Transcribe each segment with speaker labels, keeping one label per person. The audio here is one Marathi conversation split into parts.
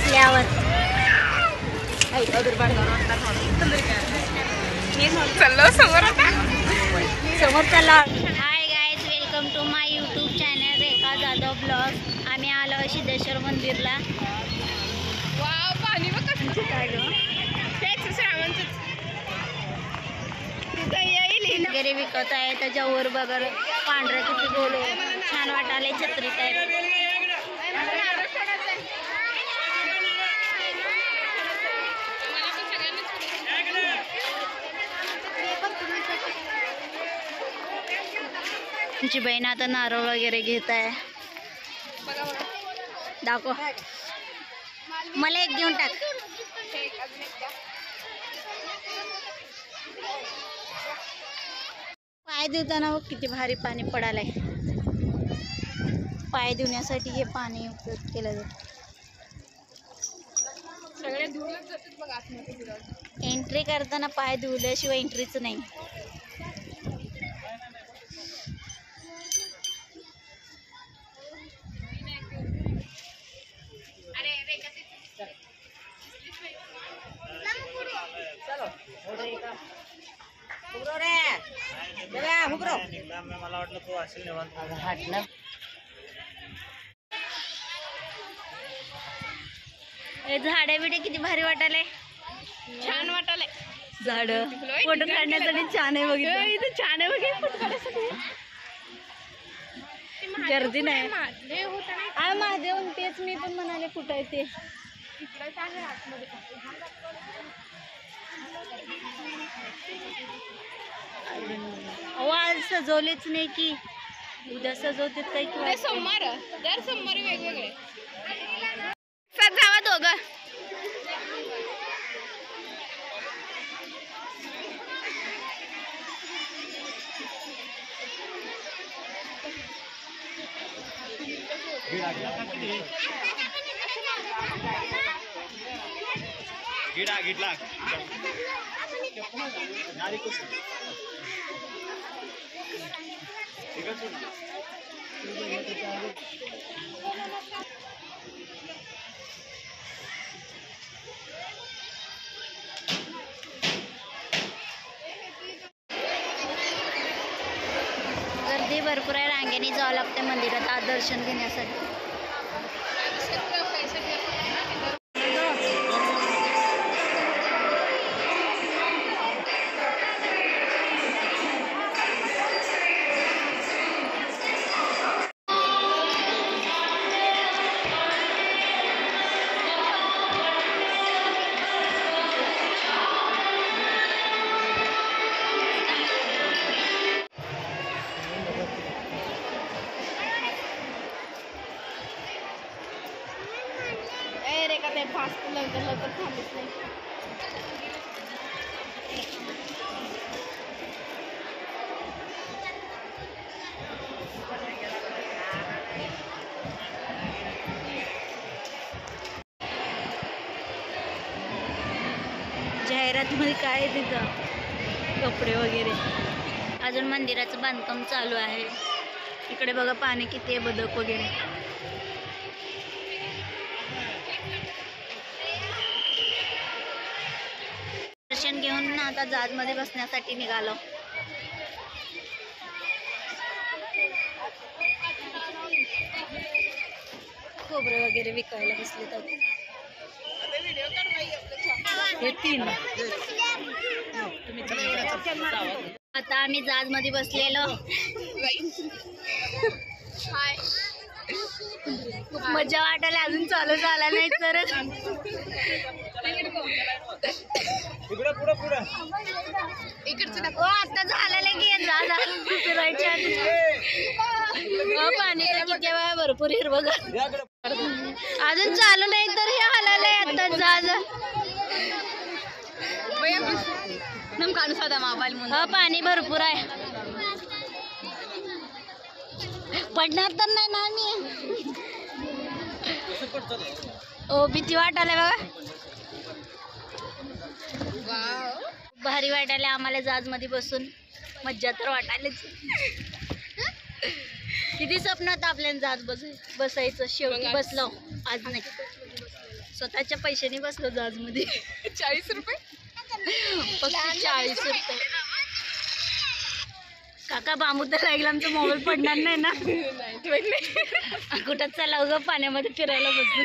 Speaker 1: बसल्यावर समोर चला. Hi guys, welcome to my YouTube channel Rekha Jadhav blog. आम्ही आलो सिद्धेश्वर मंदिरला. वगैरे विकत आहे. त्याच्यावर बघा पांढऱ्या किती गोल छान वाटाले. छत्री टाईप तुमची बहीण आता नारळ वगैरे घेत आहे. दाखव, मला एक घेऊन टाक. पाय धुताना बघ किती भारी पाणी पडालंय. पाय धुण्यासाठी हे पाणी उपयोग केलं जातं. एंट्री करताना पाय धुल्याशिवाय एंट्रीच नाही. झाडे बिडे किती भारी वाटाले. छान वाटाले झाड. फोटो काढण्यासाठी छान आहे. बघितलं इथं छान आहे. बघितलं गर्दी नाही. महादेव तेच मी पण म्हणाले कुठं आहे ते. आज सजवलेच नाही की उद्या सजवते काही किंवा
Speaker 2: सोमवार दर सोमवारी वेगवेगळे जावा दोघं.
Speaker 1: गर्दी भरपूर आहे. रांगेने जावं लागते मंदिरात आज दर्शन घेण्यासाठी.
Speaker 2: फास्ट लवकर लवकर थांबत नाही.
Speaker 1: जाहिरातमध्ये काय आहे तिथं कपडे वगैरे. अजून मंदिराचं बांधकाम चालू आहे. इकडे बघा पाणी किती आहे. बदक वगैरे. दर्शन घेऊन आता जहाज मध्ये बसण्यासाठी निघालो. खोबरे वगैरे विकायला बसले तर हे तीन. आता आम्ही जहाज मध्ये बसलेलो. खूप मजा वाटायला. अजून चालू झाला नाही तर आता झालेलं की फिरायच्या पाणी किती भरपूर हिरवं. अजून चालू नाही तर हे हलालंय आता जहाज. पाणी भरपूर आहे. पडणार तर नाही ना मी. ओ भीती वाटायला बघा. भारी वाटायला आम्हाला जहाज मध्ये बसून. मज्जा तर वाटायलाच. किती स्वप्न होतं आपल्याला जहाज बसायचं. शेवटी बसलो. आज नाही स्वतःच्या पैशाने बसलो जहाजमध्ये.
Speaker 2: 40 रुपये
Speaker 1: फक्त 40 रुपये. काका बांबू तर लागला, आमचा मोबाईल पडणार नाही ना.
Speaker 2: नाही
Speaker 1: कुठं चला ग पाण्यामध्ये फिरायला बसलो.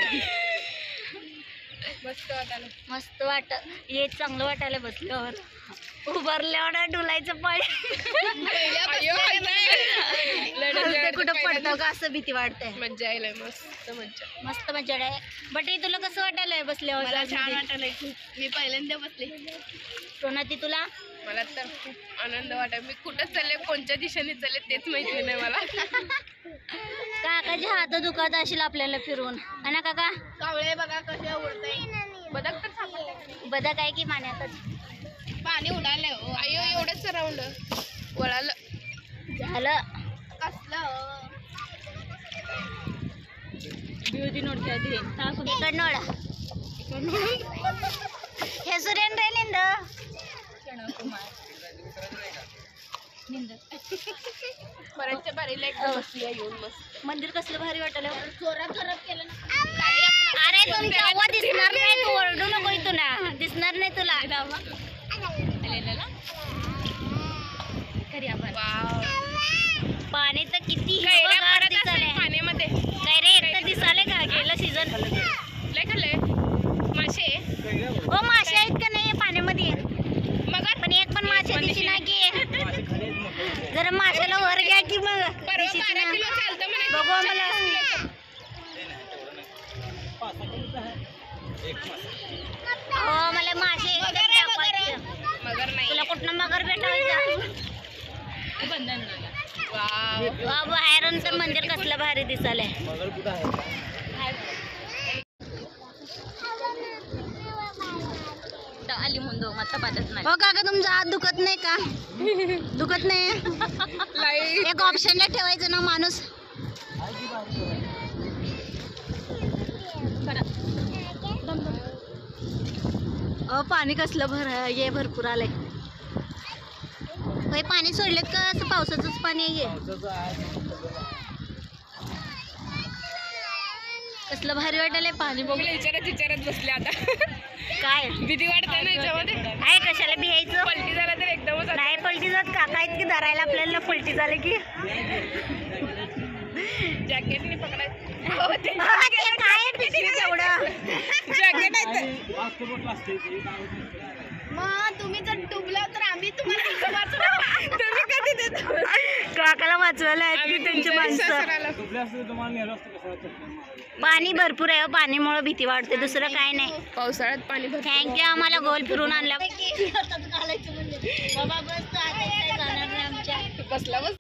Speaker 2: मस्त वाटायला.
Speaker 1: मस्त हे चांगलं वाटायला बसल्यावर. उभारल्यावर डुलायचं पाय. कुठं पडतं का असं भीती वाटते.
Speaker 2: मज्जा यायला मस्त मज्जा.
Speaker 1: मस्त मजा आहे. बट हे तुला कसं वाटायलंय बसल्यावर?
Speaker 2: मला छान वाटायला खूप. मी पहिल्यांदा बसले.
Speaker 1: सोनाती तुला?
Speaker 2: मला तर खूप आनंद वाटाय. मी कुठं चालले, कोणत्या दिशेने चालले तेच माहिती नाही मला.
Speaker 1: काकाचे हात दुखत असेल आपल्याला फिरून, है ना काका?
Speaker 2: कावळे बघा कसे उडताय. बदक तर सापडले.
Speaker 1: बदक आहे की पाण्यातच?
Speaker 2: पाणी उडालं. अयो एवढंच राऊंड वळालं.
Speaker 1: झालं
Speaker 2: कसलं
Speaker 1: ಹೆಸರೇನ್ರೇನಿಂದ?
Speaker 2: बऱ्याचशा बारीला एक बसली येऊन मस्त.
Speaker 1: मंदिर कसलं भारी वाटलं.
Speaker 2: जोरात जोरात केलं ना.
Speaker 1: अरे तुमच्या आवाज दिसणार नाही, तू ओरडू नको इथून ना, दिसणार नाही तुला. पाणी तर किती हिरवंगार दिसायलंय
Speaker 2: पाण्यामध्ये.
Speaker 1: काय रे, एकटं दिसायलंय का? गेलं सीझन
Speaker 2: लय खाल्लंय मासे.
Speaker 1: ओ मासे आहेत का नाही पाण्यामध्ये?
Speaker 2: मग
Speaker 1: पण एक पण मासे दिसी ना की. जरा माशाला वर घ्या की मग.
Speaker 2: परवा 12 किलो चालतं म्हणे.
Speaker 1: बघू आम्हाला. हो मला मासे दाखवायचे.
Speaker 2: मगर नाही.
Speaker 1: तुला कुठनं मगर भेटायचा? वा बाहेरून तर मंदिर कसलं भारी दिसायलंय. हो काका तुमचा हात दुखत नाही का? दुखत नाही? एक ऑप्शनला ठेवायचं ना माणूस. पाणी कसलं हे भरपूर आलंय. होय पाणी सोडलेत का असं पावसाचंच पाणी आहे? कसलं भारी वाटायलंय पाणी. बघ
Speaker 2: विचारत बसले आता.
Speaker 1: काय
Speaker 2: भीती वाटते ना याच्यामध्ये.
Speaker 1: आहे कशाला भियायचं?
Speaker 2: पलटी झाला तर एकदमच
Speaker 1: नाही पलटी जात. काका इतकी धरायला आपल्याला पलटी झाली की.
Speaker 2: जॅकेटने पकडायचं.
Speaker 1: काय पिशवीत एवढं
Speaker 2: जॅकेट आहे. मग तुम्ही जर डुबला तर आम्ही तुम्हाला तुम्ही कधी देतो?
Speaker 1: काकाला वाचवायला आहेत की त्यांची माणसं. पाणी भरपूर आहे. पाणीमुळे भीती वाटते, दुसरं काय नाही.
Speaker 2: पावसाळ्यात पाणी
Speaker 1: थँक्यू आम्हाला गोल फिरून आणला. बाबा बस जाणार नाही आमच्या.
Speaker 2: बसला बस.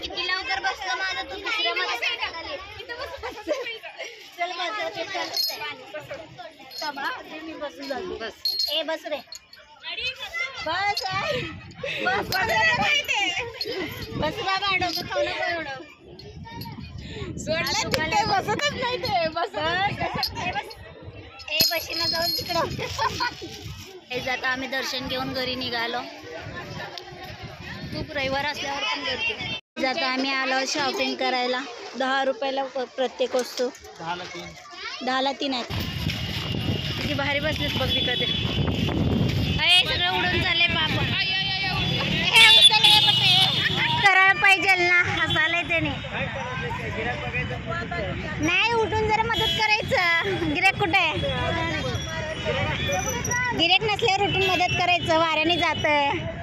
Speaker 1: किती लवकर बसलं माझं. तू दुसऱ्या मध्ये चल बस बस. ए बस रे बस. बस बस बाबा डोकं खाऊ नको एवढं.
Speaker 2: बसतच नाही ते. बस
Speaker 1: ए बशीनं जाऊन तिकडं. हे जाता आम्ही दर्शन घेऊन घरी निघालो. खूप रविवार असल्यावर पण गर्दी. जाता आम्ही आलो शॉपिंग करायला. 10 रुपयाला प्रत्येक वस्तू. 10ला 3 आहेत. किती भारी बसलेत बघ विकत. अरे सगळं उडून चालले बाप. करायला पाहिजे ना, हसायलंय त्याने. नाही उठून जरा मदत करायचं. गिऱ्हाईक कुठे आहे? गिऱ्हाईक नसल्यावर उठून मदत करायचं. वाऱ्याने जातं.